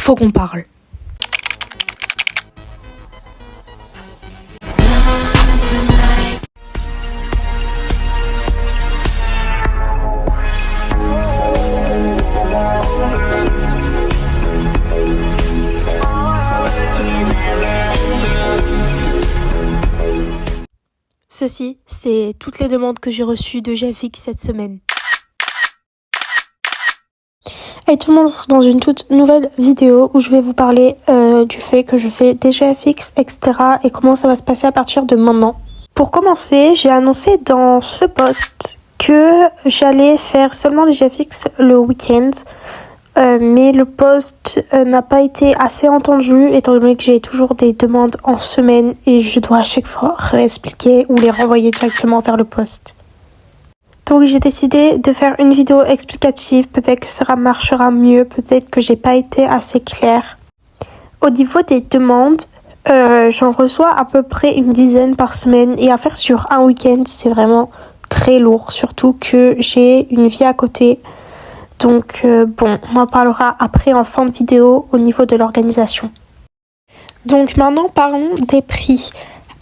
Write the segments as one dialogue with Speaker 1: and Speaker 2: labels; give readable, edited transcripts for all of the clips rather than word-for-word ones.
Speaker 1: faut qu'on parle. Ceci, c'est toutes les demandes que j'ai reçues de GFX cette semaine. Et tout le monde dans une toute nouvelle vidéo où je vais vous parler du fait que je fais des GFX, etc. et comment ça va se passer à partir de maintenant. Pour commencer, j'ai annoncé dans ce post que j'allais faire seulement des GFX le week-end. Mais le post n'a pas été assez entendu étant donné que j'ai toujours des demandes en semaine et je dois à chaque fois réexpliquer ou les renvoyer directement vers le post. Donc j'ai décidé de faire une vidéo explicative, peut-être que ça marchera mieux, peut-être que j'ai pas été assez claire. Au niveau des demandes, j'en reçois à peu près une dizaine par semaine et à faire sur un week-end c'est vraiment très lourd, surtout que j'ai une vie à côté. Donc bon, on en parlera après en fin de vidéo au niveau de l'organisation. Donc maintenant parlons des prix.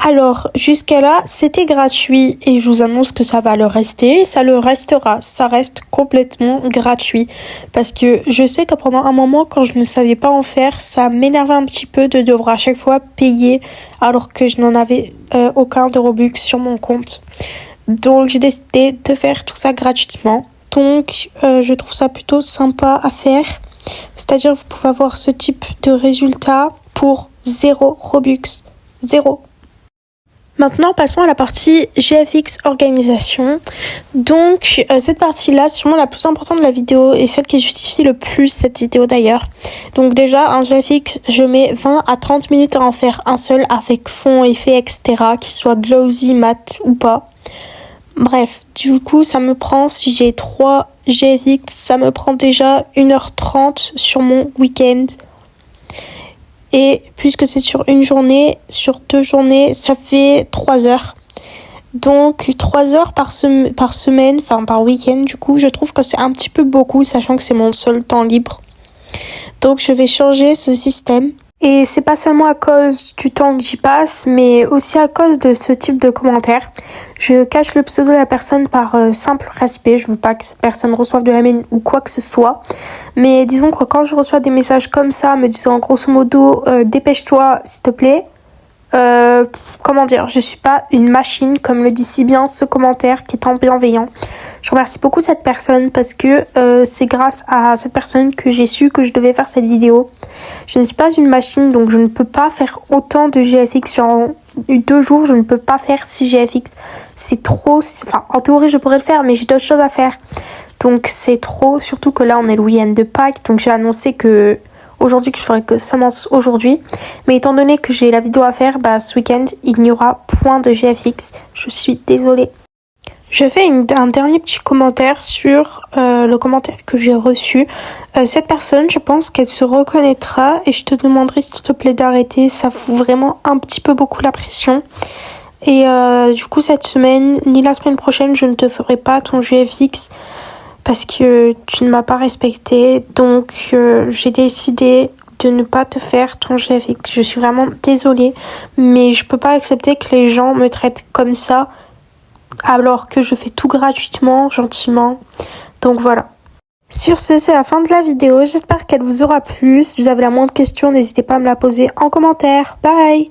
Speaker 1: Alors jusqu'à là c'était gratuit et je vous annonce que ça va le rester, ça le restera, ça reste complètement gratuit. Parce que je sais que pendant un moment quand je ne savais pas en faire, ça m'énervait un petit peu de devoir à chaque fois payer alors que je n'en avais aucun de Robux sur mon compte. Donc j'ai décidé de faire tout ça gratuitement. Donc, je trouve ça plutôt sympa à faire. C'est-à-dire, vous pouvez avoir ce type de résultat pour 0 Robux. 0. Maintenant, passons à la partie GFX organisation. Donc, cette partie-là, c'est sûrement la plus importante de la vidéo et celle qui justifie le plus cette vidéo d'ailleurs. Donc déjà, un GFX, je mets 20 à 30 minutes à en faire un seul avec fond, effet, etc. Qu'il soit glossy, mat ou pas. Bref, du coup, ça me prend, si j'ai 3 GFX, ça me prend déjà 1h30 sur mon week-end. Et puisque c'est sur une journée, sur 2 journées, ça fait 3 heures. Donc 3 heures par semaine, enfin par week-end, du coup, je trouve que c'est un petit peu beaucoup, sachant que c'est mon seul temps libre. Donc je vais changer ce système. Et c'est pas seulement à cause du temps que j'y passe, mais aussi à cause de ce type de commentaires. Je cache le pseudo de la personne par simple respect. Je veux pas que cette personne reçoive de la haine ou quoi que ce soit. Mais disons que quand je reçois des messages comme ça, me disant grosso modo dépêche-toi s'il te plaît. Comment dire, je suis pas une machine comme le dit si bien ce commentaire qui est en bienveillant. Je remercie beaucoup cette personne parce que c'est grâce à cette personne que j'ai su que je devais faire cette vidéo. Je ne suis pas une machine donc je ne peux pas faire autant de GFX en 2 jours, je ne peux pas faire 6 GFX. C'est trop, enfin en théorie je pourrais le faire mais j'ai d'autres choses à faire. Donc c'est trop, surtout que là on est le week-end de Pâques donc j'ai annoncé que aujourd'hui que je ferai que seulement aujourd'hui. Mais étant donné que j'ai la vidéo à faire, ce week-end, il n'y aura point de GFX. Je suis désolée. Je fais un dernier petit commentaire sur le commentaire que j'ai reçu. Cette personne, je pense qu'elle se reconnaîtra et je te demanderai s'il te plaît d'arrêter. Ça fout vraiment un petit peu beaucoup la pression. Et du coup, cette semaine, ni la semaine prochaine, je ne te ferai pas ton GFX. Parce que tu ne m'as pas respecté, donc j'ai décidé de ne pas te faire ton GFX. Je suis vraiment désolée, mais je peux pas accepter que les gens me traitent comme ça, alors que je fais tout gratuitement, gentiment. Donc voilà. Sur ce, c'est la fin de la vidéo. J'espère qu'elle vous aura plu. Si vous avez la moindre question, n'hésitez pas à me la poser en commentaire. Bye!